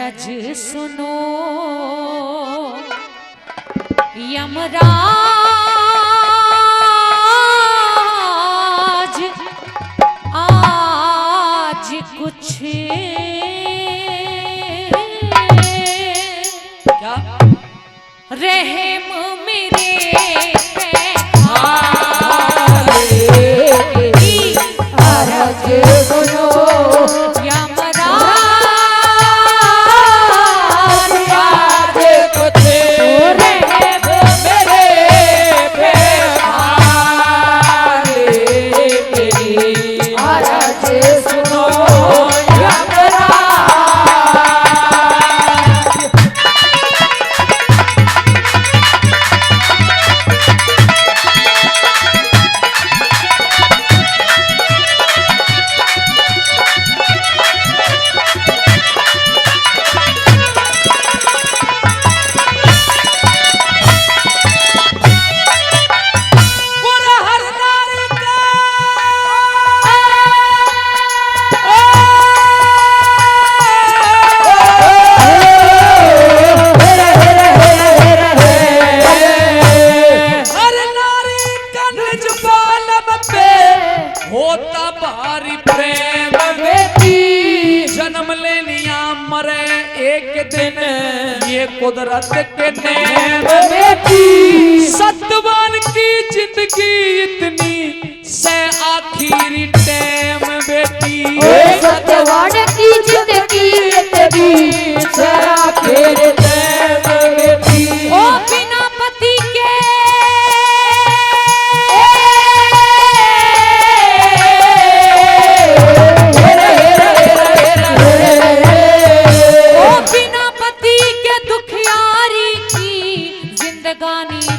अरज सुनो यमराज, आज कुछ क्या रहम मेरे पे अरज सुनो होता भारी प्रेम बेटी, जन्म ले लिया मरे एक दिन, ये कुदरत के नेम बेटी। सतवान की जिंदगी इतनी से आखिरी टाइम बेटी, सतवान की जिंदगी इतनी से आखिरी टाइम बेटी। ओ बिना पति के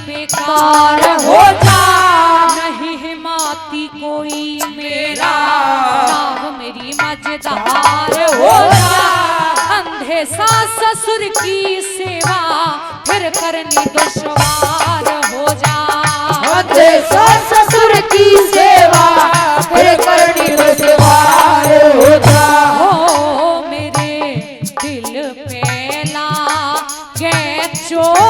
बेकार हो जा, नहीं हिमाती कोई मेरा, नाव मेरी मजेदार हो जा। अंधे सास ससुर की सेवा फिर करनी दुश्वार हो जा, अंधे सास ससुर की सेवा फिर करनी दुश्वार हो जा। हो मेरे दिल पे लागे चोट,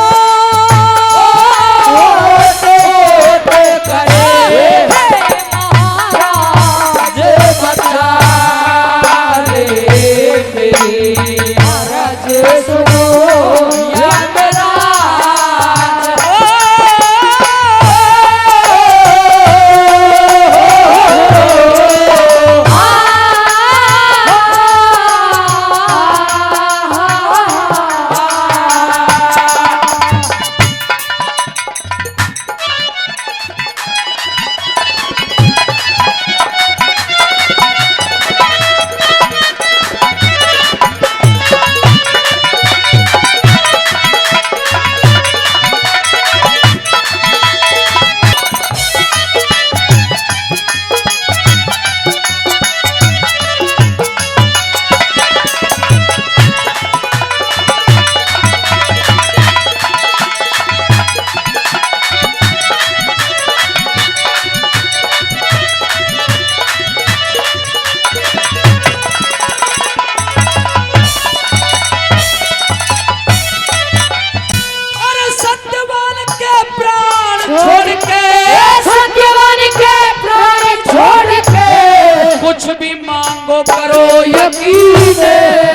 कुछ भी मांगो करो यकीन,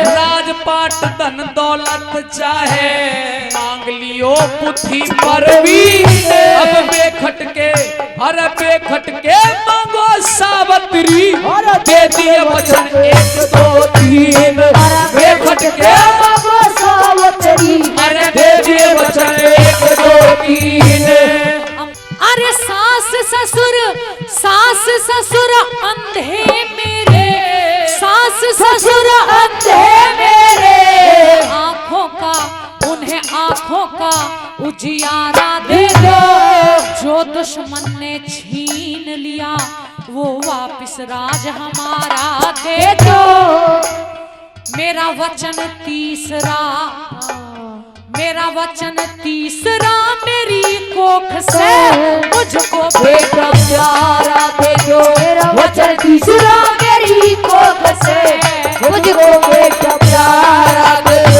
राजपाट धन दौलत चाहे मांग लियो बुद्धि परवीन। अब बेखटके अरे बेखटके मांगो सावत्री, दे दिए वचन 1 2 3। बेखटके मांगो सावत्री, अरे दे दिए वचन 1 2 3। अरे सास ससुर अंधे मेरे, सास ससुर अंधे मेरे, आँखों का उन्हें आँखों का उजियारा दे दो। जो दुश्मन ने छीन लिया वो वापिस राज हमारा दे दो। मेरा वचन तीसरा, मेरा वचन तीसरा, मेरी कोख से मुझको बेटा प्यारा दे दो। मेरा वचन तीसरा, मेरी कोख से मुझको बेटा प्यारा दे दो।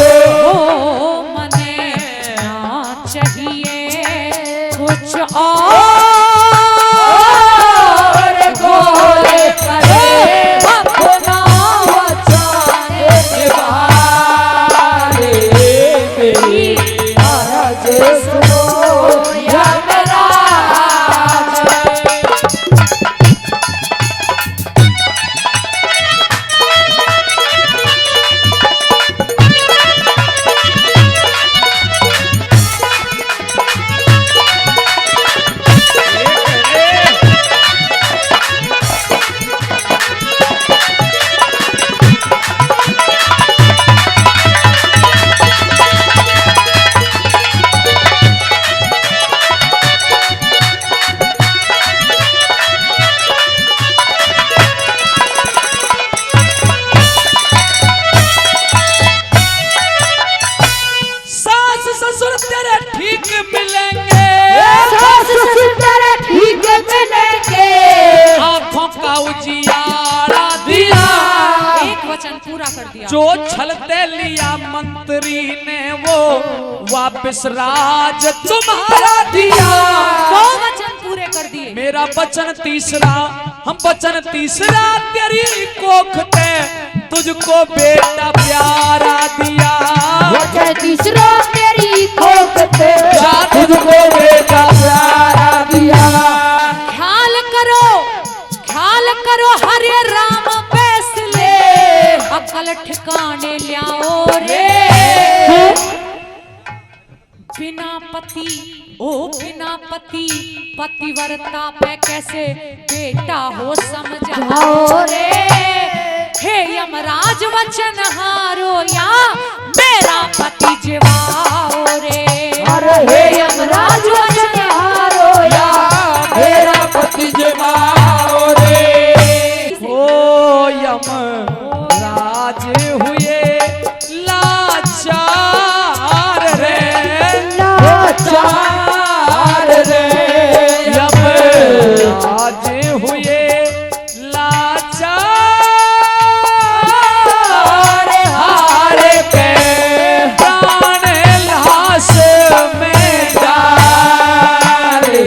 कर दिया। जो छलते लिया मंत्री ने वो वापस राज तुम्हारा दिया। 2 वचन पूरे कर दिए। मेरा वचन तीसरा, हम वचन तीसरा तेरी कोख ते तुझको बेटा प्यारा दिया। वचन तीसरा तेरी कोख ते तुझको बेटा प्यारा दिया। ख्याल करो हरे राम फैसले अकल ठिकाने लियाओ रे। बिना पति पतिव्रता पे कैसे बेटा हो समझाओ रे। हे यमराज वचन हारो या मेरा पति जीवाओ रे। अरे हे यमराज वचन हारो या मेरा पति जीवाओ रे। ओ यमराज हुए लाचार रे, लाचार रे। यमराज हुए लाचार, हार के प्राण लाश में डाले।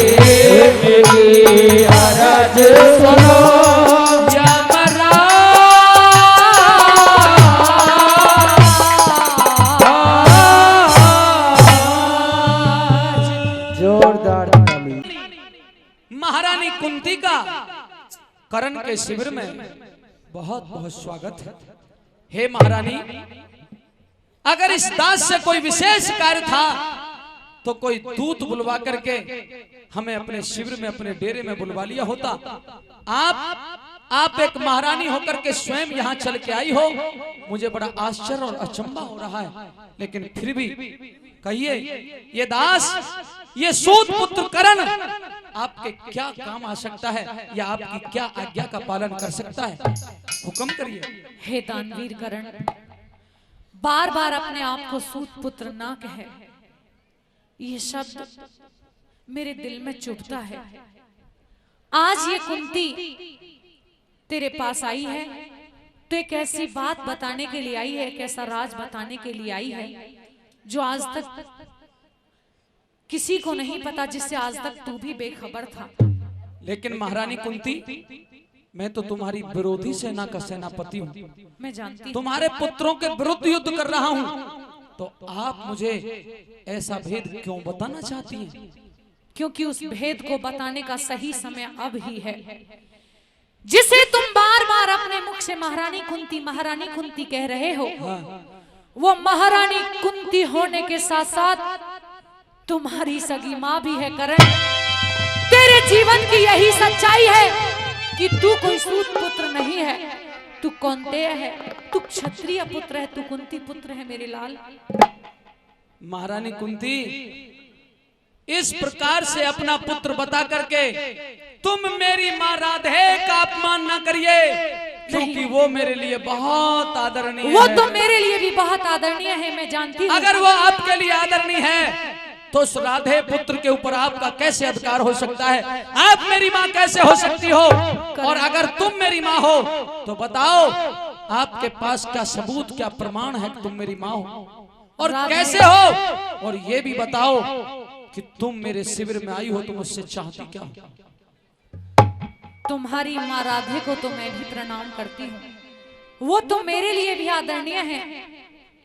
मेरी अरज सुनो महारानी कुंती का कर्ण के शिविर में बहुत बहुत स्वागत है। हे महारानी, अगर इस दास से कोई विशेष कार्य था तो कोई दूत बुलवा करके हमें अपने शिविर में, अपने डेरे में बुलवा लिया होता। आप एक महारानी होकर के स्वयं यहाँ चल के आई हो, मुझे बड़ा आश्चर्य और अचंभा हो रहा है। लेकिन फिर भी कहिए, ये दास, ये सूत पुत्र कर्ण आपके क्या काम आ सकता है, या आपकी क्या आज्ञा का पालन कर सकता है? हुक्म करिए। हे दानवीर कर्ण, बार बार अपने आप को सूत पुत्र ना कहे, ये शब्द मेरे दिल में चुभता है। आज ये कुंती तेरे पास आई है तो एक ऐसी बात बताने के लिए आई है, एक ऐसा राज बताने के लिए आई है जो आज तक किसी को नहीं पता, जिससे आज तक तू भी बेखबर था। लेकिन महारानी कुंती, मैं तो तुम्हारी विरोधी सेना का सेनापति हूँ। मैं जानती हूँ। तुम्हारे पुत्रों के विरुद्ध युद्ध कर रहा हूँ, तो आप मुझे ऐसा भेद क्यों बताना चाहती हैं? क्योंकि उस भेद को बताने का सही समय अब ही है, जिसे तुम बार बार अपने मुख से महारानी कुंती कह रहे हो। वो महारानी कुंती होने के साथ साथ तुम्हारी सगी माँ भी है करण। तेरे जीवन की यही सच्चाई है कि तू कोई सूत पुत्र नहीं है, तू कौंतेय है, तू क्षत्रिय पुत्र है, तू कुंती पुत्र है मेरे लाल। महारानी कुंती, इस प्रकार से अपना पुत्र बता करके तुम मेरी माँ राधे का अपमान न करिए, क्योंकि वो मेरे लिए बहुत आदरणीय है। वो तो मेरे लिए भी बहुत आदरणीय है, मैं जानती हूँ। अगर वो आपके लिए आदरणीय है तो उस राधे पुत्र के ऊपर आपका कैसे अधिकार हो सकता है? आप मेरी माँ कैसे हो सकती हो? और अगर तुम मेरी माँ हो तो बताओ, आपके पास क्या सबूत, क्या प्रमाण है कि तुम मेरी माँ हो, और कैसे हो? और ये भी बताओ कि तुम मेरे शिविर में आई हो तो मुझसे चाहती क्या हो? तुम्हारी माँ राधे को तो मैं भी प्रणाम करती हूँ, वो तो मेरे लिए भी आदरणीय है,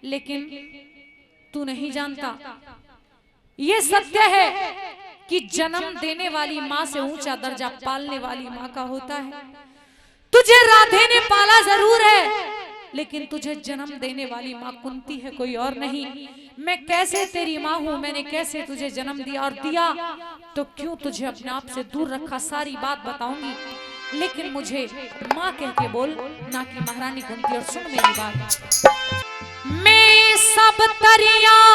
लेकिन तू नहीं जानता, ये सत्य है कि जन्म देने वाली माँ से ऊंचा दर्जा पालने वाली माँ का होता है। तुझे राधे ने पाला जरूर है, लेकिन तुझे जन्म देने वाली माँ कुंती है, कोई और नहीं। मैं कैसे तेरी माँ हूँ, मैंने कैसे तुझे जन्म दिया, और दिया तो क्यों तुझे अपने आप से दूर रखा, सारी बात बताऊंगी। लेकिन मुझे माँ कह के बोल, ना कि महारानी कुंती। और सुन मेरी बात, मैं सब तरिया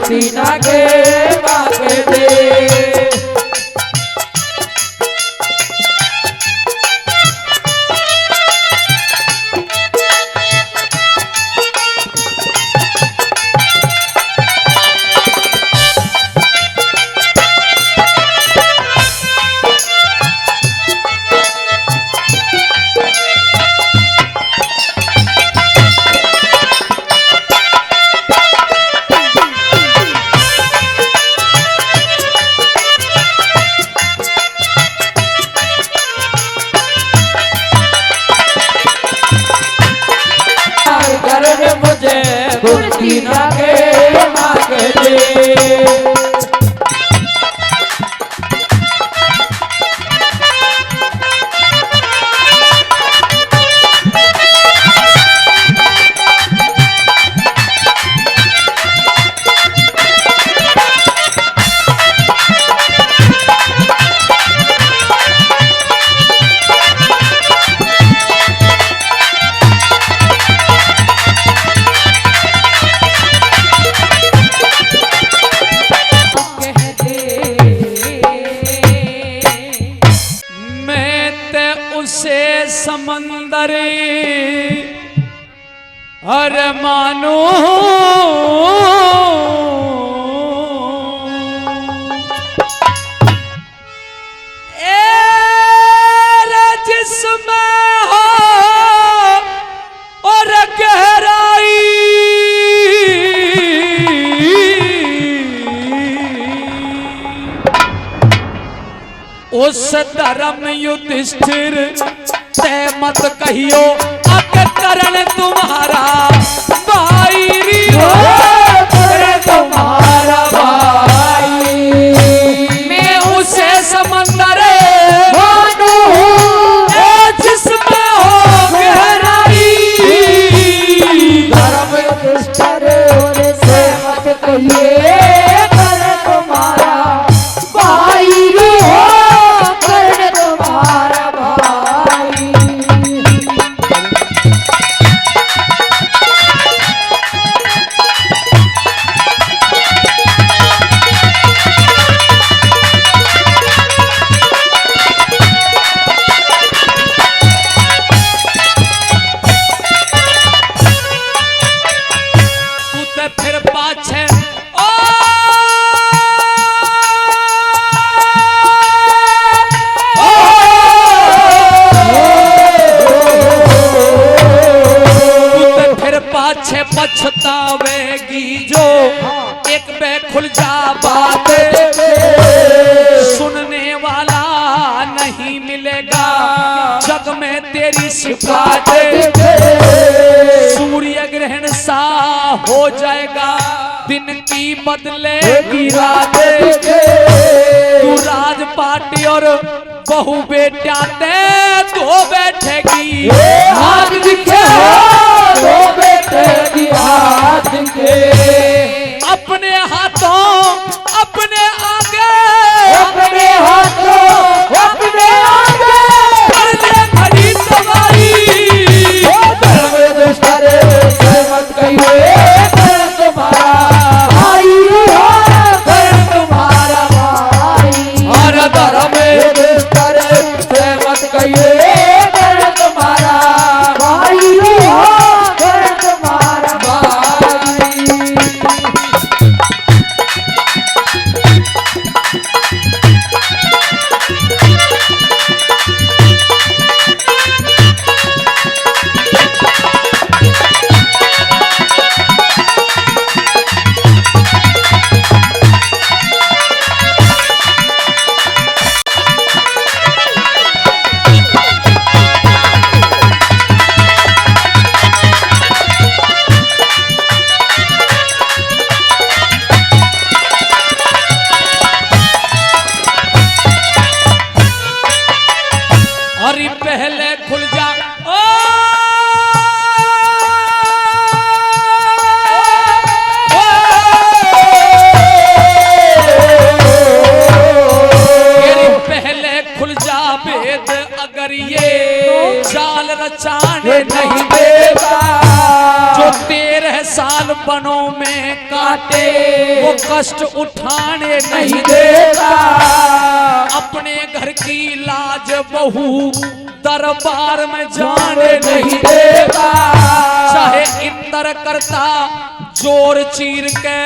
कुर्ती नागे मांगे दे। कुर्ती नागे मांगे दे। समंदर हर मानो जिसमें हो और गहराई उस धर्म युधिष्ठिर ते मत कहियो अक करण तुम्हारा भाई हो, करण तुम्हारा भाई। मैं उसे समंदर मानो जिसमें हो गहराई धर्म युधिष्ठिर से मत कहिए करण तुम्हारा भाई हो, करण तुम्हारा भाई। फिर पाछे ओ फिर पाछे पछतावेगी जो एक बे खुल जा बात सुनने वाला नहीं मिलेगा जग में तेरी शिकायत। सूर्य ग्रहण सा हो जाएगा दिन की बदलेगी रात। तू राजपाटी और बहु बेटा ते दो बैठेगी हाथ दिखे दो बैठेगी हाथ के अपने हाथों अपने आगे अपने हाथों अपने आगे कर ले खड़ी सवारी। धर्म युधिष्ठिर से मत कहिए करण तुम्हारा भाई हो, करण तुम्हारा भाई। और धर्म युधिष्ठिर से मत कहिए करण तुम्हारा भाई हो, करण तुम्हारा भाई। अरे पहले खुल जा ओ पहले खुल जा भेद अगर ये जाल रचाने नहीं देगा जो 13 साल बनों में काटे, वो कष्ट उठाने नहीं देता। अपने घर की लाज बहू दरबार में जाने नहीं देता। चाहे इतर करता जोर चीर के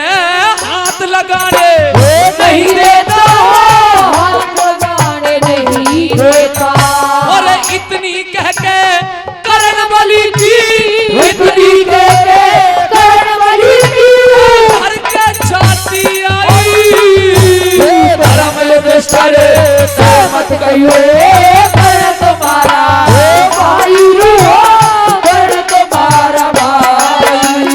हाथ लगाने नहीं देता, हाथ लगाने नहीं देता। और इतनी कह के करण बलि की, इतनी कह के करण बलि की, भर के छाती आई। धर्म युधिष्ठ मत कहियो कर्ण तुम्हारा भाई रो, कर्ण तुम्हारा भाई।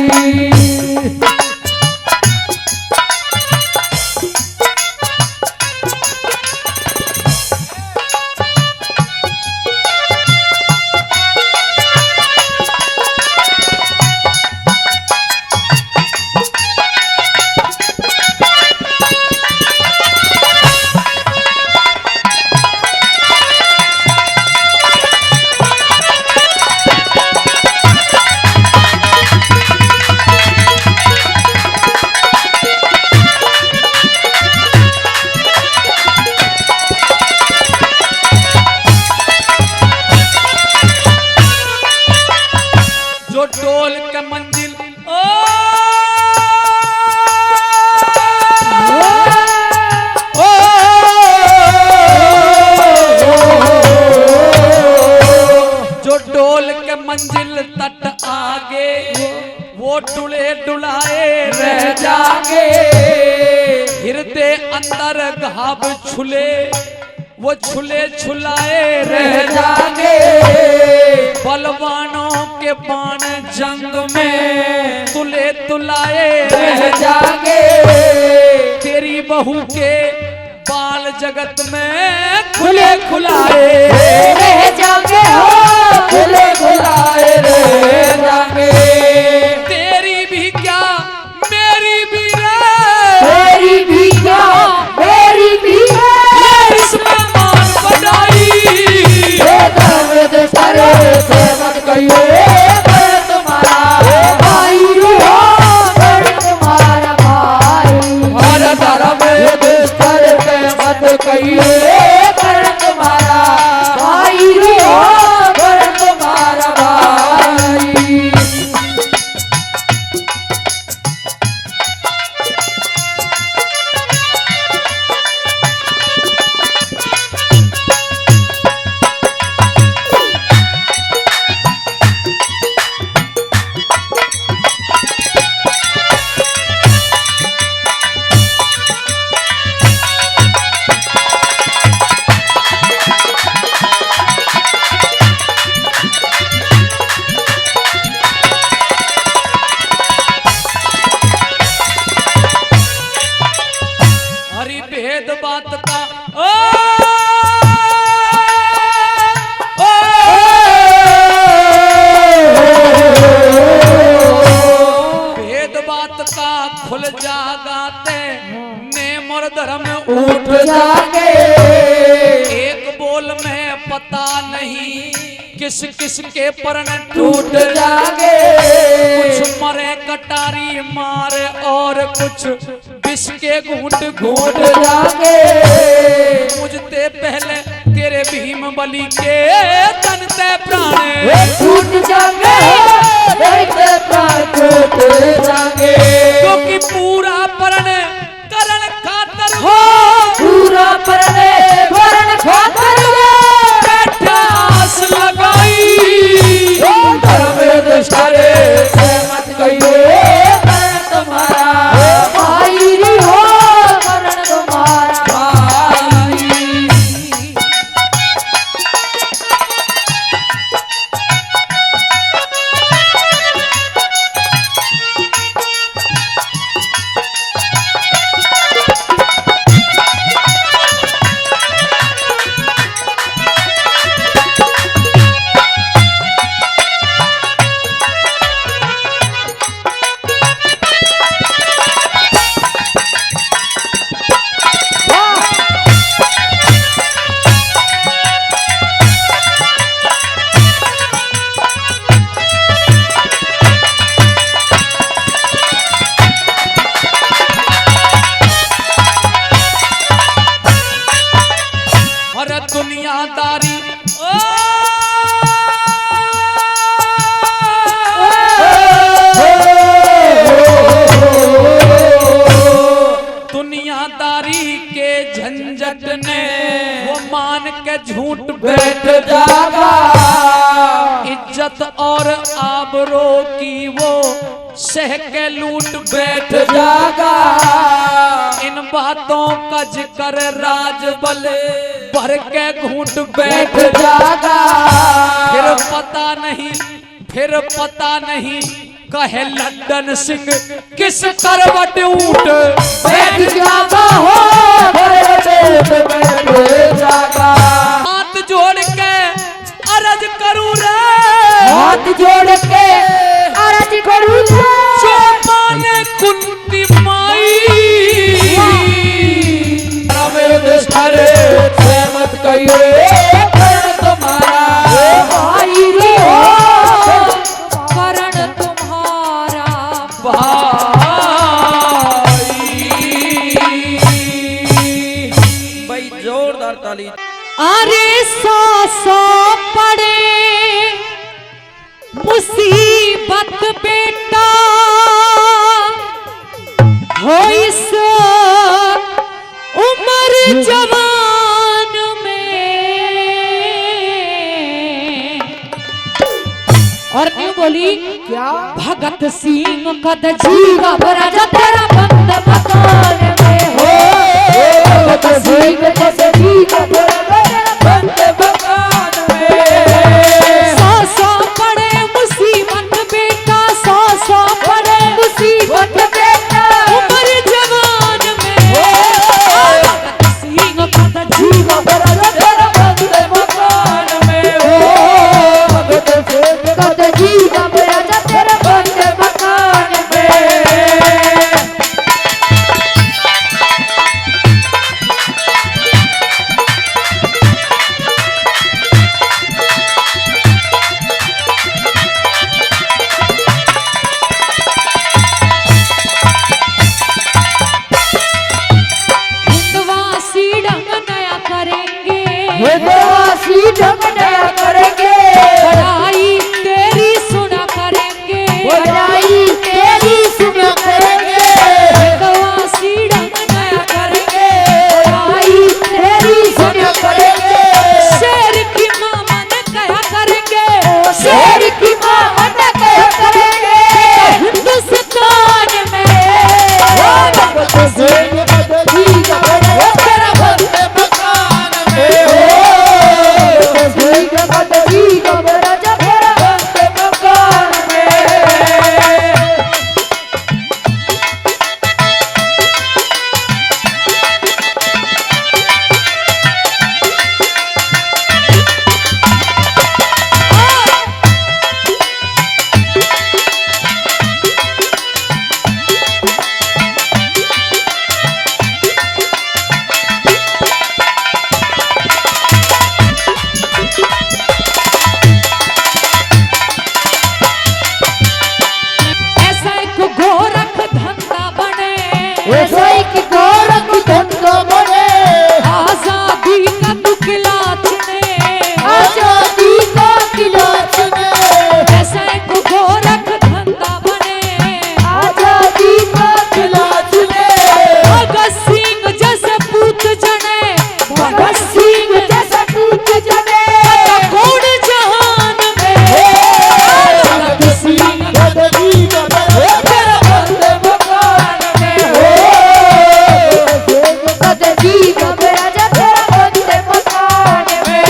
जो डोल के मंजिल जो डोल के मंजिल तट आगे, वो डुले डुलाए रह जागे। हृदय अंदर घाव छुले, वो छुले छुलाए रह जागे। बलवानों के बाण जंग में तुले तुलाए रह जागे। तेरी बहू के बाल जगत में खुले खुलाए रह जागे हो, खुले खुलाए रह जागे। तेरी भी क्या मेरी भी रे, तेरी भी क्या मेरी भी है, इसमें मान बनाई। ये धर्म युधिष्ठ से मत कहियो कर्ण तुम्हारा भाई रो, कर्ण तुम्हारा भाई। हर धर्म युधिष्ठ से मत कहियो कर्ण तुम्हारा भाई रो, कर्ण तुम्हारा भाई। हरि भेद बात का ओ, भेद बात का खुल जागाते नेम और धर्म उठ जागे। एक बोल में पता नहीं किस किस के परण टूट टूट जागे। कुछ मरे कटारी मारे और कुछ विष के घूंट घूंट उठ जागे। मुझते पहले तेरे भीम बलि के तन ते प्राण छूट जागे, देखते प्राण छूट जागे। क्योंकि पूरा परण करण खातर हो पूरा परने वरण खातर बैठा आस लगाई। धर्म युधिष्ठ से मत कहियो कर्ण तुम्हारा भाई हो, कर्ण तुम्हारा भाई। के झूठ बैठ जागा, इज्जत और आबरो की वो सह के लूट बैठ जागा। इन बातों का जिक्र राज बले भर के घूट बैठ जागा। फिर पता नहीं कहे लंदन सिंह किस करवट ऊट बैठ जागा हो, बैठ जागा। हाथ जोड़ के अर्ज करूं रे, हाथ जोड़ के अर्ज करूं रे, जो माने कुंती माई सारे सहमत कहिए तुम्हारा भाई रे हो, करण तुम्हारा भाई। जोरदार ताली। अरे सौ पड़े मुसीबत बेटा हो इस उम्र जवान में। और न्यू बोली क्या भगत सिंह कद जीवा राजा तेरा बंद मकान में हो, भगत सिंह जैसे जीवा बंद मकान में। सौ पड़े मुसीबत बेटा, सौ पड़े मुसीबत बेटा उम्र जवान में। भगत सिंह कद जीवा तेरा बंद मकान में हो, भगत सिंह कद जीवा राजा तेरा बंद मकान में। हिंदवासी ढंग नया करेंगे, हिंदवासी ढंग नया करेंगे, बड़ाई तेरी सुना करेंगे, बड़ाई तेरी सुना करेंगे। हिंदवासी ढंग नया करेंगे, बड़ाई तेरी सुना करेंगे। शेर की मामा ने कहा करेंगे, शेर की माँ मन कह करेंगे। हिंदुस्तान में भगत सिंह कद जीवा तेरा बंद मकान में हो, भगत सिंह कद जीवा राजा तेरा बंद मकान में। ऐसा एक गोरख धंधा बने, रसोई की गोरख धंधा बने, आजादी का दुखला चुने। आजादी का किला चुने। ऐसा एक गोरख धंधा बने, आजादी का किला चुने। भगत सिंह जैसे पूत जने, भगत सिंह जैसा पूत जने। कौन जहान में। भगत सिंह कद जीवा तेरा बंद मकान में हो, भगत सिंह कद जीवा राजा तेरा बंद मकान में।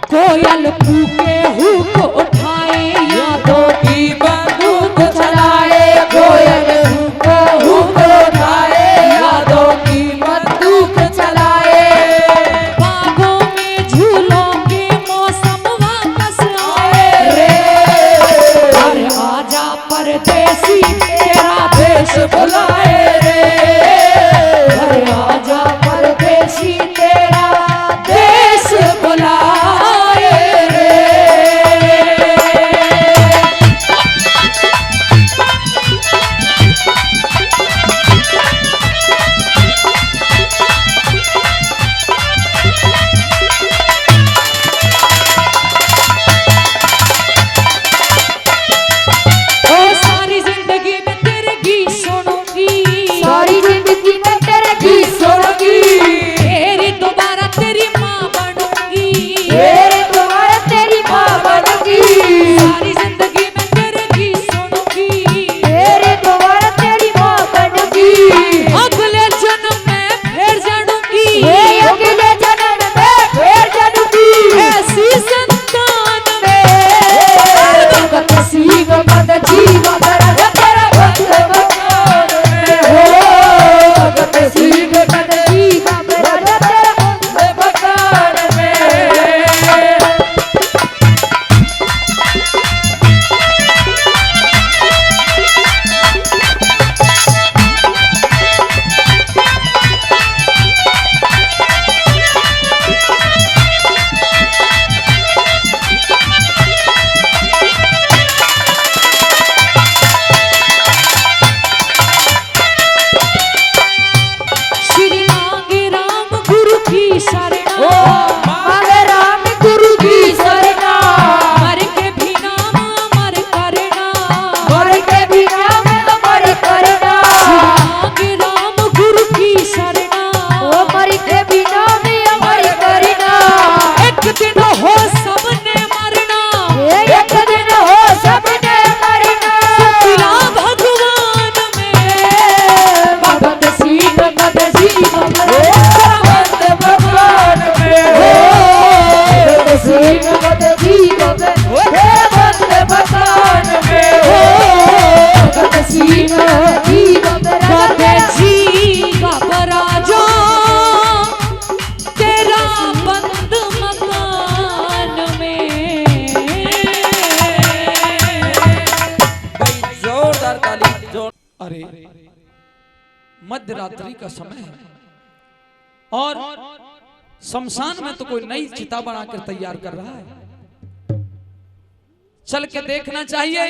कोयल कूके हुक उठाए, यादों की बंदूक चलाए। कोयल हुक उठाए, यादों की बंदूक चलाए। बागों में झूलों के मौसम वापस आए। अरे आजा परदेसी तेरा देश बुलाए रे। अरे आजा परदेसी तेरा देश बुलाए रे। शरणा मांगे राम गुरु की शरणा मर के भी नाम अमर करना मर के भी नाम अमर करना मांगे राम गुरु की शरणा ओ मर के भी नाम अमर करना एक दिन हो सबने मरना एक दिन हो सबने मरना मिला भगवान में भगत सिंह भगत सिंह भगत भगवान में भगत सिंह भगत सिंह भगत भगवान में भगत सिंह भगत जी घबराजा तेरा बंद मकान में। भाई जोरदार ताली जोर। अरे मध्य रात्रि का समय है और शमशान में तो कोई नई चिता बनाकर तैयार कर रहा है। चल के देखना चाहिए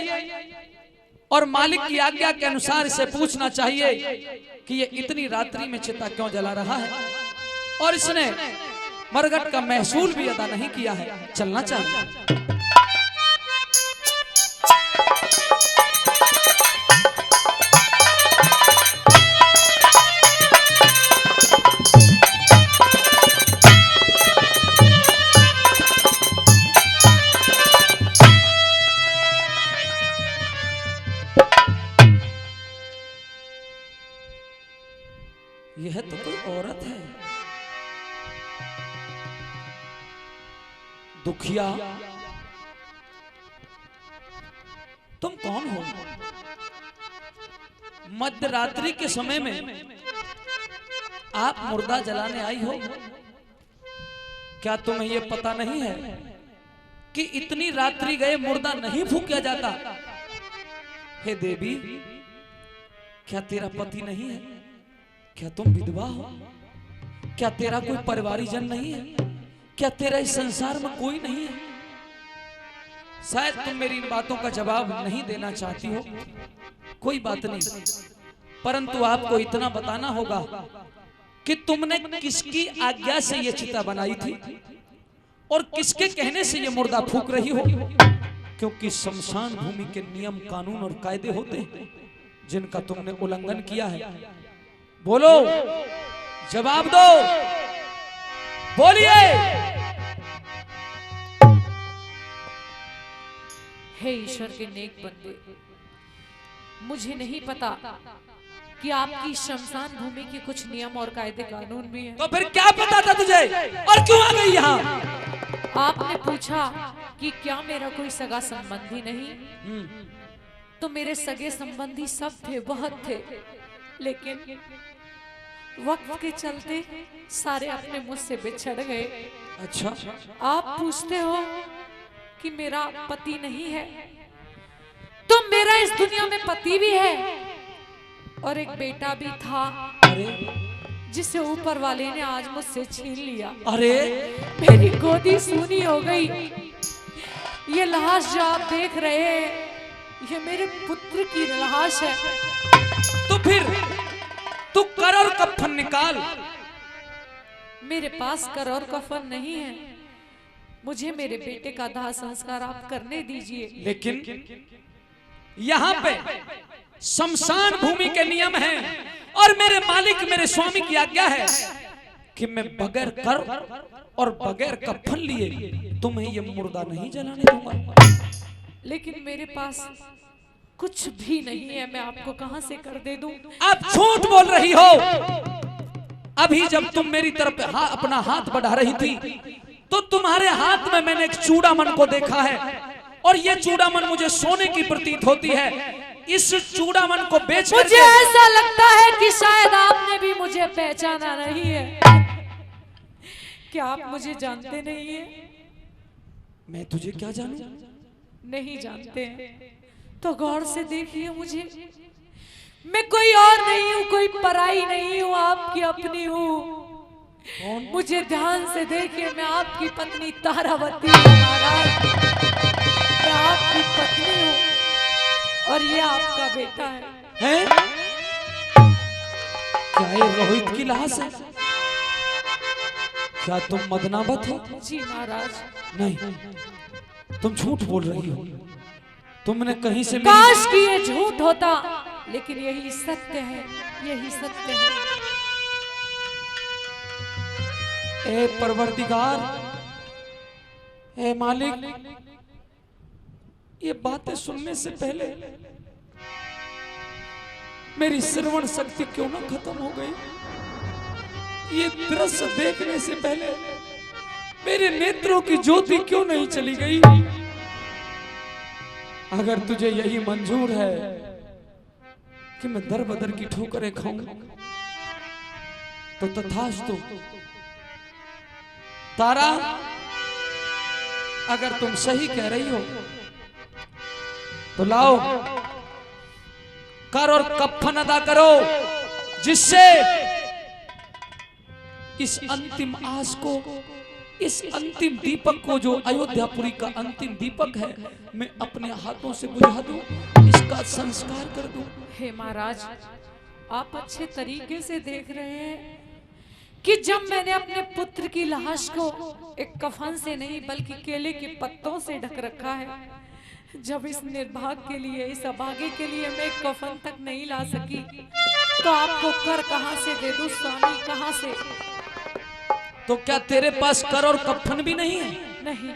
और मालिक की आज्ञा के अनुसार इसे पूछना चाहिए कि ये इतनी रात्रि में चिता क्यों जला रहा है और इसने मरघट का महसूल भी अदा नहीं किया है। चलना चाहिए। यह तो कोई औरत है। दुखिया, तुम कौन हो? मध्य रात्रि के समय में आप मुर्दा जलाने आई हो? क्या तुम्हें यह पता नहीं है कि इतनी रात्रि गए मुर्दा नहीं फूंका जाता? हे देवी, क्या तेरा पति नहीं है? क्या तुम विधवा हो? क्या तेरा कोई परिवारीजन नहीं है? क्या तेरा इस संसार में कोई नहीं है? शायद तुम मेरी इन बातों का जवाब नहीं देना चाहती हो, कोई बात नहीं, परंतु आपको इतना बताना होगा कि तुमने किसकी आज्ञा से ये चिता बनाई थी और किसके कहने से ये मुर्दा फूंक रही हो। क्योंकि शमशान भूमि के नियम, कानून और कायदे होते हैं जिनका तुमने उल्लंघन किया है। बोलो, जवाब दो, बोलिए। हे ईश्वर के नेक बंदे, मुझे नहीं पता कि आपकी शमशान भूमि के कुछ नियम और कायदे कानून भी हैं। तो फिर क्या पता था तुझे और क्यों आ गई यहाँ? आपने पूछा कि क्या मेरा कोई सगा संबंधी नहीं, तो मेरे सगे संबंधी सब थे, बहुत थे, लेकिन वक्त के चलते सारे अपने मुझसे बिछड़ गए। अच्छा, आप पूछते हो कि मेरा पति नहीं है, तो मेरा इस दुनिया में पति भी है और एक बेटा भी था। अरे जिसे ऊपर वाले ने आज मुझसे छीन लिया। अरे मेरी गोदी सूनी हो गई। ये लाश जो आप देख रहे हैं, ये मेरे पुत्र की लाश है। तो फिर तू कर और कफन निकाल। मेरे पास कर और कफन नहीं है, मुझे मेरे बेटे का दाह संस्कार आप करने दीजिए। लेकिन यहाँ पे शमशान भूमि के नियम हैं और मेरे मालिक, मेरे स्वामी की आज्ञा है कि मैं बगैर कर और बगैर कफन लिए तुम्हें ये मुर्दा नहीं जलाने दूंगा। लेकिन मेरे पास कुछ भी नहीं है, मैं आपको कहां से कर दे दूं? आप झूठ बोल रही हो। अभी जब तुम मेरी तरफ अपना हाथ बढ़ा रही थी तो तुम्हारे हाथ में मैंने एक चूड़ामन को देखा है और ये चूड़ामन मुझे सोने की प्रतीत होती है। इस चूड़ामन को बेच मुझे ऐसा लगता है कि शायद आपने भी मुझे पहचाना नहीं है। क्या आप मुझे जानते नहीं हैं? मैं तुझे क्या जानूं? नहीं जानते हैं तो गौर से देखिए मुझे। मैं कोई और नहीं हूँ, कोई पराई नहीं हूँ, आपकी अपनी हूँ। मुझे ध्यान से देखिए, मैं आपकी पत्नी तारावती महाराज, मैं आपकी पत्नी हूँ और ये आपका बेटा है। क्या ये रोहित की लाश है? क्या तुम मदनावत हो? जी महाराज। नहीं, तुम झूठ बोल रही हो। तुमने कहीं से काश कि ये झूठ होता, लेकिन यही सत्य है, यही सत्य है। ए परवरदिगार, ए मालिक, ये बातें सुनने से पहले मेरी श्रवण शक्ति क्यों ना खत्म हो गई? ये दृश्य देखने से पहले मेरे नेत्रों की ज्योति क्यों नहीं चली गई? अगर तुझे यही मंजूर है कि मैं दर बदर की ठोकरें खाऊं, तो तथास्तु। तारा, अगर तुम सही कह रही हो तो लाओ, कर और कफन अदा करो, जिससे इस अंतिम आस को, इस अंतिम दीपक को, जो अयोध्यापुरी का अंतिम दीपक है, मैं अपने हाथों से बुझा दूं, इसका संस्कार कर दूं। हे महाराज, आप अच्छे तरीके से देख रहे हैं कि जब मैंने अपने पुत्र की लाश को एक कफन से नहीं बल्कि केले के पत्तों से ढक रखा है, जब इस निर्भाग के लिए, इस अभागे के लिए मैं एक कफन तक नहीं ला सकी, तो आपको कर कहां से दे दूं स्वामी, कहां से? तो क्या तेरे पास कर और कफन भी नहीं है? नहीं।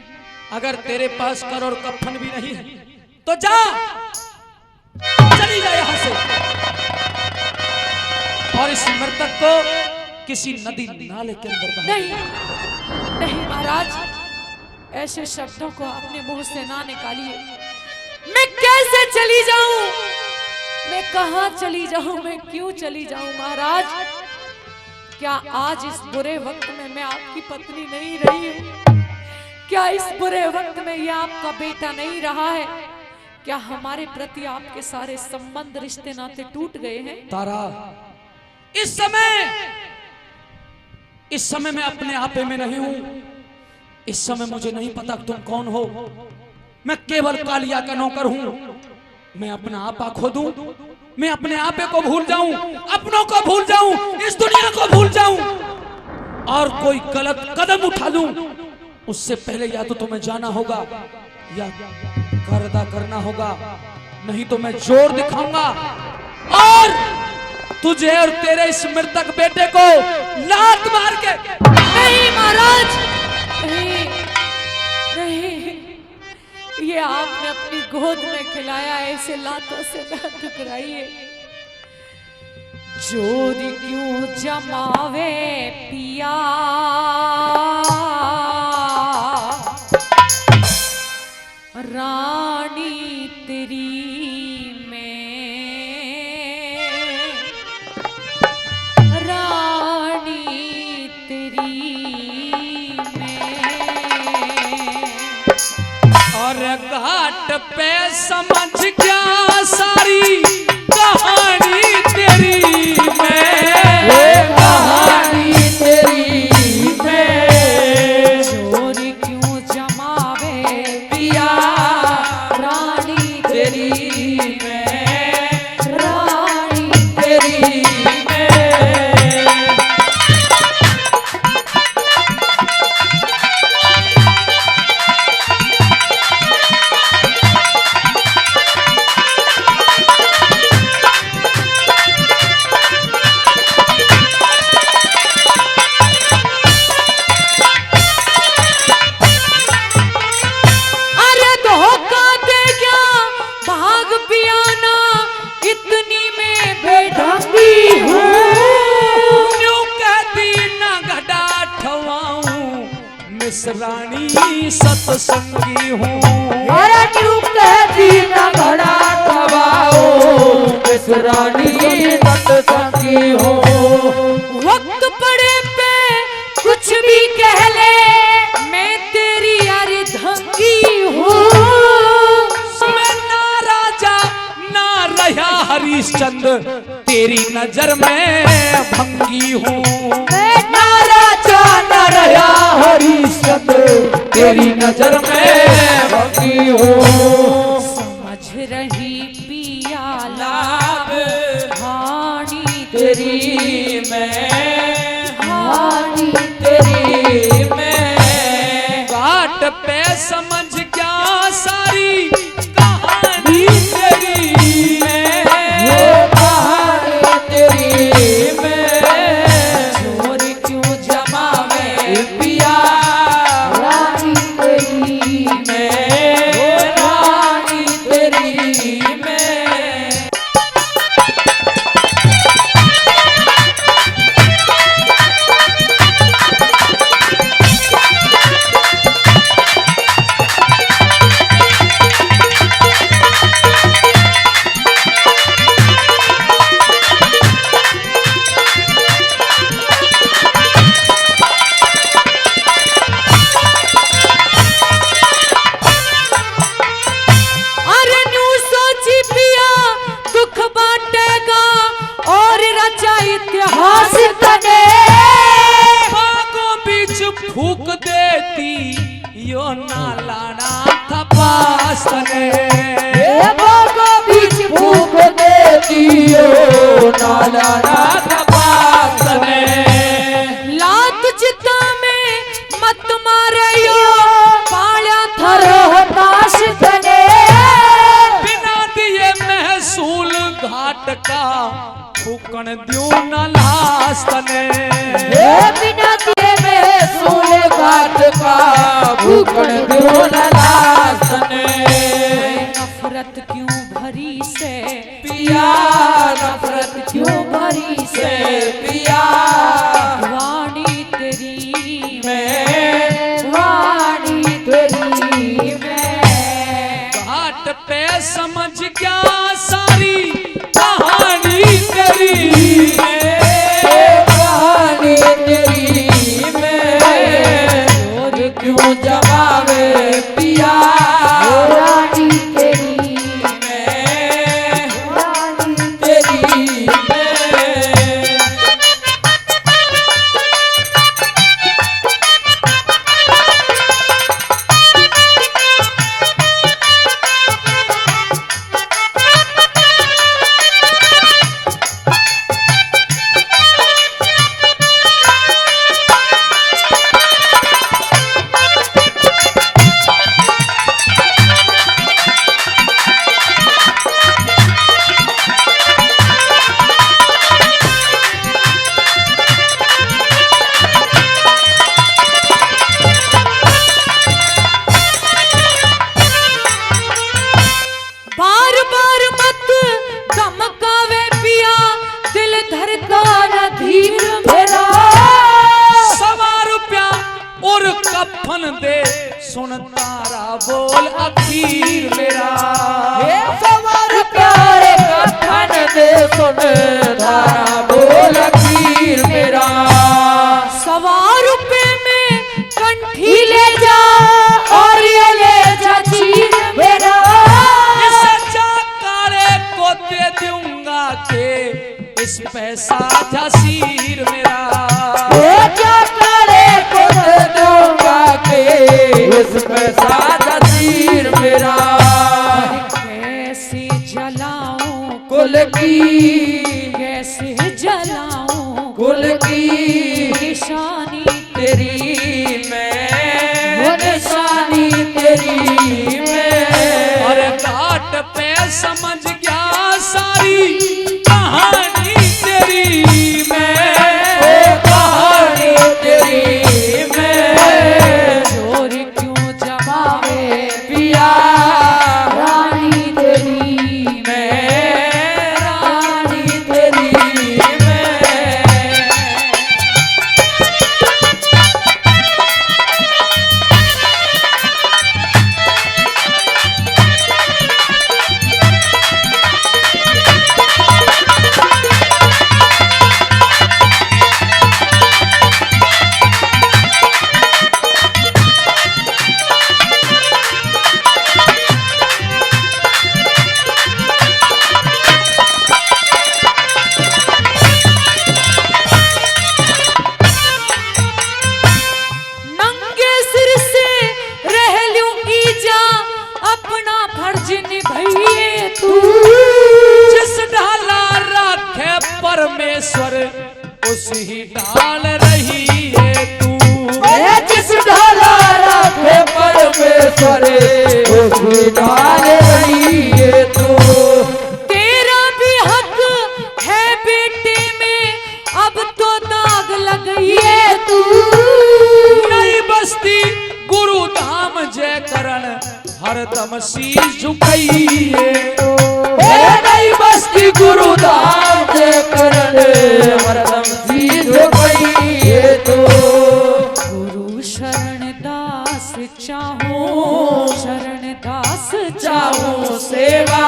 अगर तेरे पास कर और कफन भी नहीं है तो जा, चली जा यहां से, और इस मृतक को किसी नदी नाले के अंदर बहा दे। नहीं, नहीं महाराज, ऐसे शब्दों को अपने मुंह से ना निकालिए। मैं कैसे चली जाऊं? मैं कहां चली जाऊं? मैं क्यों चली जाऊं महाराज? क्या आज इस बुरे वक्त में मैं आपकी पत्नी नहीं रही हूं? क्या इस बुरे वक्त में यह आपका बेटा नहीं रहा है? क्या हमारे प्रति आपके सारे संबंध, रिश्ते नाते टूट गए हैं? तारा, इस समय मैं अपने आपे में नहीं हूं। इस समय मुझे नहीं पता तुम कौन हो। मैं केवल कालिया का नौकर हूं। मैं अपना आपा खो दूं, मैं अपने आपे को भूल जाऊं, अपनों को भूल जाऊं, इस दुनिया को भूल जाऊं, और कोई गलत कदम उठा लूं, उससे पहले या तो तुम्हें जाना होगा या कर अदा करना होगा, नहीं तो मैं जोर दिखाऊंगा और तुझे और तेरे इस मृतक बेटे को लात मार के। नहीं महाराज, नहीं, नहीं, ये आपने अपनी गोद में खिलाया, ऐसे लातों से ना टकराइए। जोरी क्यों जमावे पिया, रानी तेरी घाट पे समझ क्या सारी कहानी तेरी में, कहानी तेरी में। चोरी क्यों जमावे पिया, रानी तेरी में, रानी तेरी में। रानी सत्संगी हूँ, अरे क्यों कहती ना घड़ा दबाओ, इस रानी सत्संगी हूँ। वक्त पड़े पे कुछ भी कह ले, मैं तेरी अर्धंगी हूँ। मैं ना राजा ना रहा हरिश्चंद्र, तेरी नजर में भंगी हूँ। ना राजा ना रहा हरिश्चंद्र, तेरी नजर में भंगी हूँ। समझ रही पिया लाभ हानि तेरी में, हानि तेरी पे समझ क्या सारी कहानी तेरी में, कहानी तेरी में, चोर क्यों जमावे पिया रानी तेरी में, रानी तेरी में। अरे न्यू सोची पिया दुख बांटेगा और रचा इतिहास तने बागों बीच फूक देती यो नालाना था पास तने, बागों बीच फूक देती हो नाला नाथ पास तने। लात चिता में मत मारे यो पाल्या थर हताश तने बिना दिए महसूल घाट का फूकन द्यू न लास तने, बिना दिए में सूल घाट का भूखण दूर लासने। नफरत क्यों भरी से पिया नफरत क्यों भरी से पिया वाणी तेरी में, वाणी तेरी में, घाट पे समझ क्या सारी कहानी तेरी में, कहानी तेरी में, चोर क्यों जमावे पिया रानी तेरी में, रानी तेरी में। बार बार मत धमकावे पिया दिल धड़काना धीर मेरा, सवा रुपया और कफन दे सुन तारा बोल अखीर मेरा, सवार प्यारे कफन दे सुन धारा बोल खीर मेरा, सवा रुपए में कंठी ले जा और ये ले जा चीर मेरा, इस काले को दे दूंगा के इस पैसा जसीर मेरा, ये क्या करे खुद दूंगा के इस पैसा जसीर मेरा, कैसे जलाऊं कुल की कैसे जलाऊं कुल की निशानी तेरी में, वो निशानी तेरी में, और घाट पे समझ गया सारी कहानी तेरी में, कहानी तेरी में, चोर क्यों जमावे पिया रानी तेरी में, रानी तेरी में। परमेश्वर उस ही डाल रही है तू। जिस ढाला राखे पर हरदम शीश झुकाइए नहीं बस्ती गुरुदाम जे करने हरदम शीश झुकाइए तो गुरु शरण दास चाहो, शरण दास चाहूं सेवा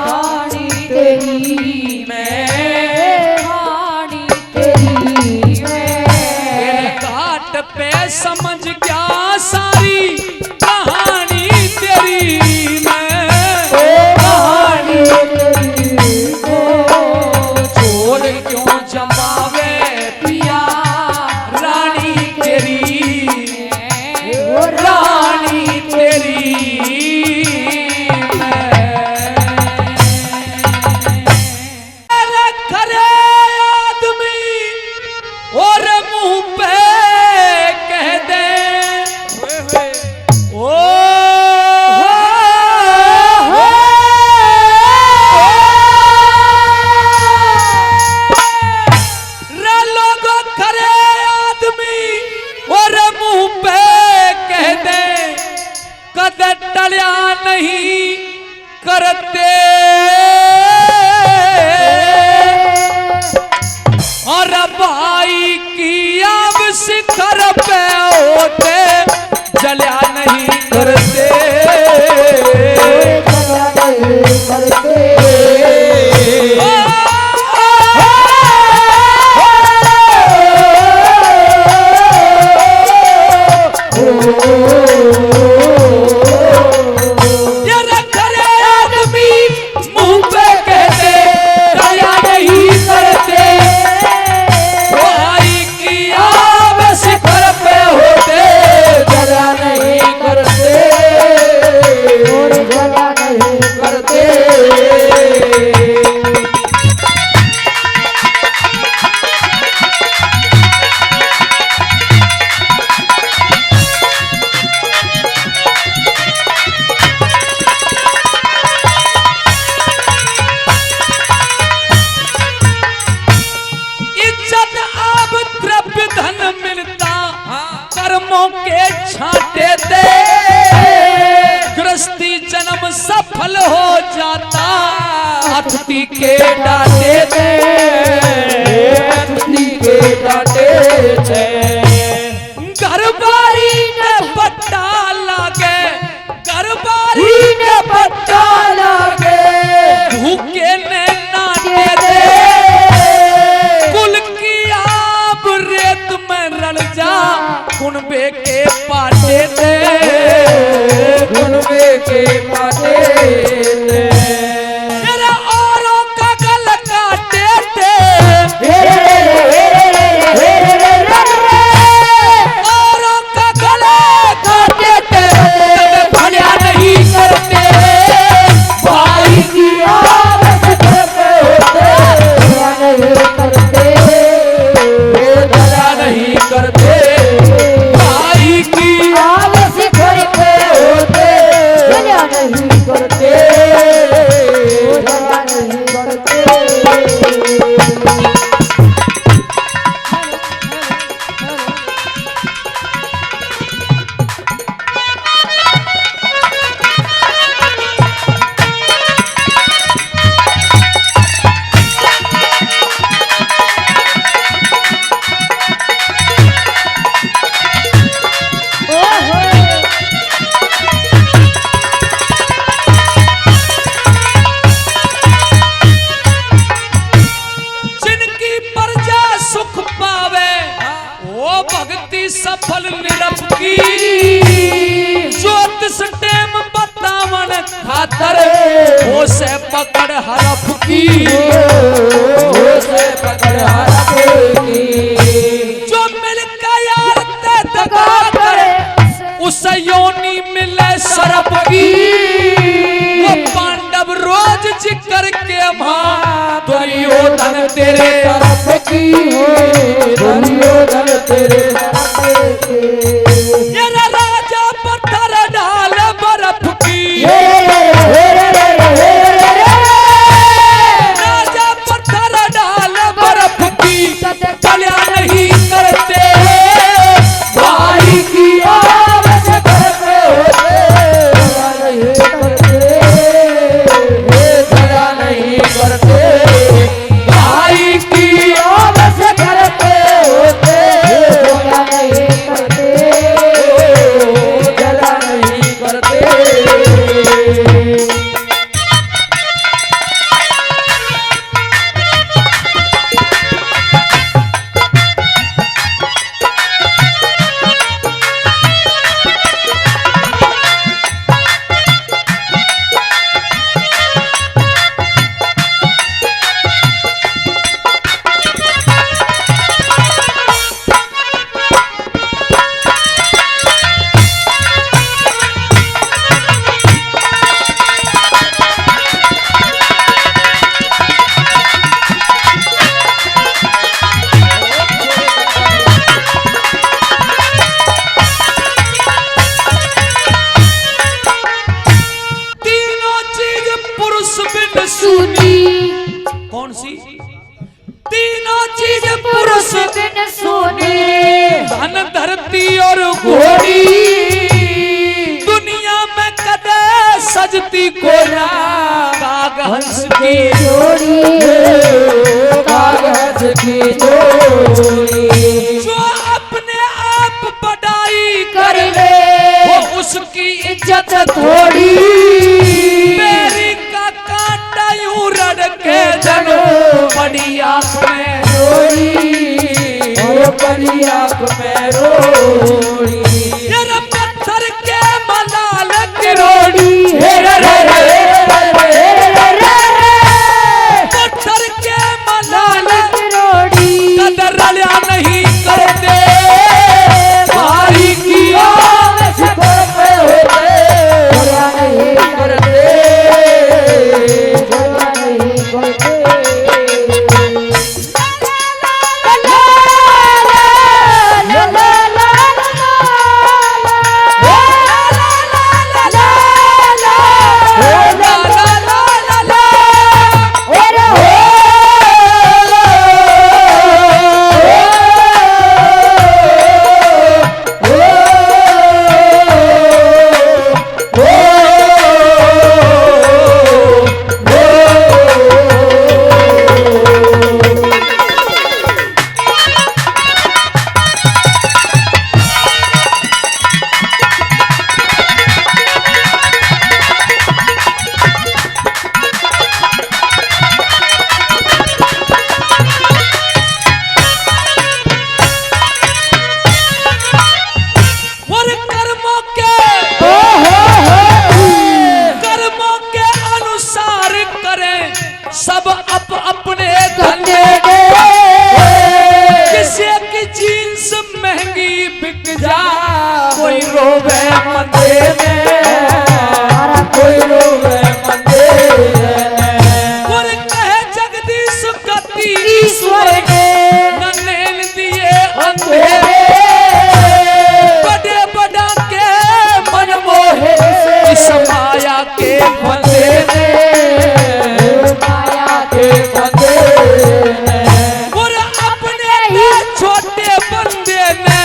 वाणी तेरी मैं वाणी तेरी मैं घाट पे समझ गया सारी कहानी तेरी मैं कहानी तेरी छोड़ क्यों जमावे पिया रानी तेरी रानी तेरी मैं खरे आदमी और मुंह पे कह दे ओ रे लोगों खरे आदमी और मुंह पे कह दे कदे टलिया नहीं करते और भाई की अब शिखर पे होते जलिया नहीं करते ये खरे आदमी मुंह पे कहते जलिया नहीं करते भाई की अब शिखर पे होते जलिया नहीं करते करते इज्जत अब द्रव्य धन मिलता कर्मों के छांटे दे गृहस्थी जन्म सफल हो जाता अतिथि के डांटे दे अतिथि के डांटे दे घर बारी ने पट्टा लागे घर बारी ने पट्टा लागे भूखे ने नाटे दे कुल की आप रेत में रल जा कुनबे के पाटे दे कुनबे के पाटे दे तेरा औरों का गल काटे दे औरों का गला काटे दे कदे भलिया नहीं करते भाई की आवाज़ करते भला नहीं करते भाई की जिनकी प्रजा सुख पावे वो भक्ति सफल निरप की ज्योतिष टेम बतावन खातर वो से पकड़ हरफ की वो से पकड़ हरफ की जो मिल का यार ते दगा करे उसे योनी मिले सरप की वो पांडव रोज जिक्र के मां दुर्योधन तेरे तरफ की दुर्योधन तेरे तरफ की ये राजा पत्थर डाल बर्फ की राजा पत्थर डाल बर्फ की चलिया नहीं करते भाई की आवाज़ करते होते कोना कागज की जोड़ी कागज की जोड़ी जो अपने आप बड़ाई कर करे ले वो उसकी इज्जत थोड़ी मेरी का कांटा यूं रड़ के जनो बड़ी आंख में रोड़ी और बड़ी आंख में रोड़ी ये पत्थर के मलाल की रोड़ी हे रे रे पत्थर के मलाल रोड़ी कदर रलिया नहीं करते भाई की आस पे होते जरा नहीं करते जरा नहीं करते और कर्मों के अनुसार करें सब अपने धंधे किसी की जीन्स महंगी बिक जा कोई रोवे मंदे में कोई रोवे मंदे और कहे जगदीश कति ईश्वर ने न नैन दिए अंधेरे बड़े बड़ा के मन मोहे इस माया के बंदे ने माया के बंदे और अपने ही छोटे बंदे ने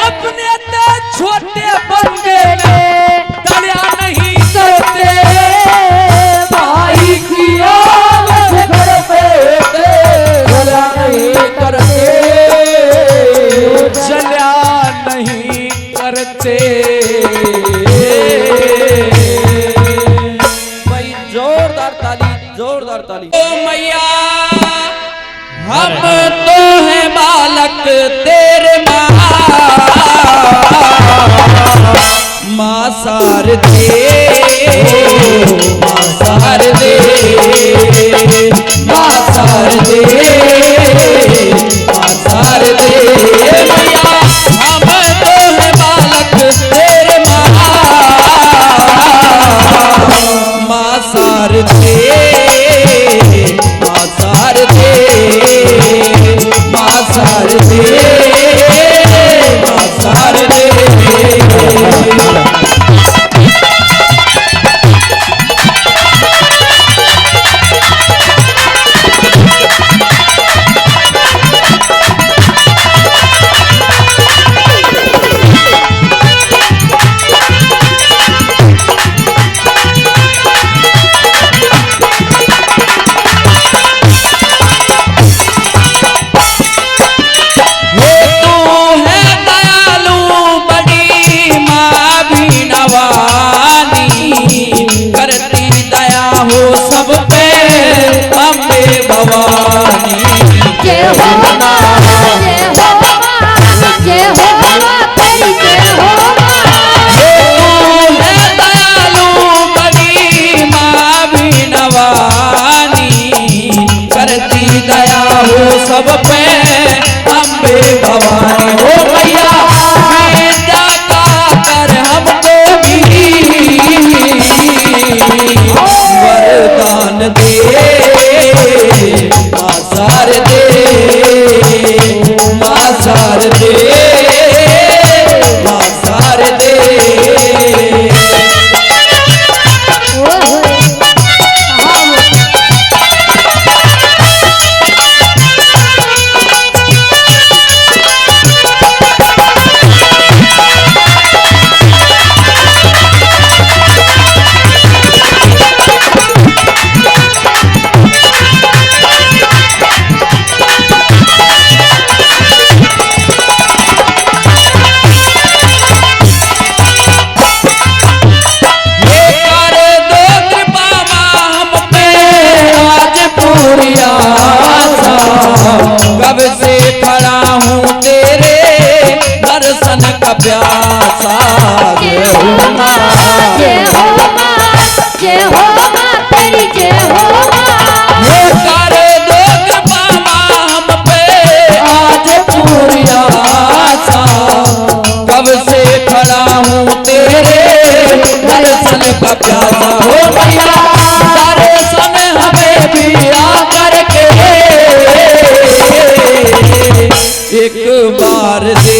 अपने ते छोटे बंदे ने दया नहीं करते भाई की आवाज़ घर पे जला नहीं करते जल्या नहीं करते भाई जोरदार ताली ओ मैया हम तो हैं बालक तेरे माँ सार दे माँ सार दे माँ सार दे माँ सार दे मैया हम तो हैं बालक तेरे माँ सार दे माँ सार दे माँ सार दे माँ सार दे दर्शन का प्यासा। जय हो माँ, जय हो माँ, जय हो माँ तेरी जय हो माँ। ये करे दो कृपा माँ हम पे आज पूरी आशा। कब से खड़ा हूँ तेरे दर्शन का प्यासा। हो मैया दर्शन हमें भी आकर के एक बार दे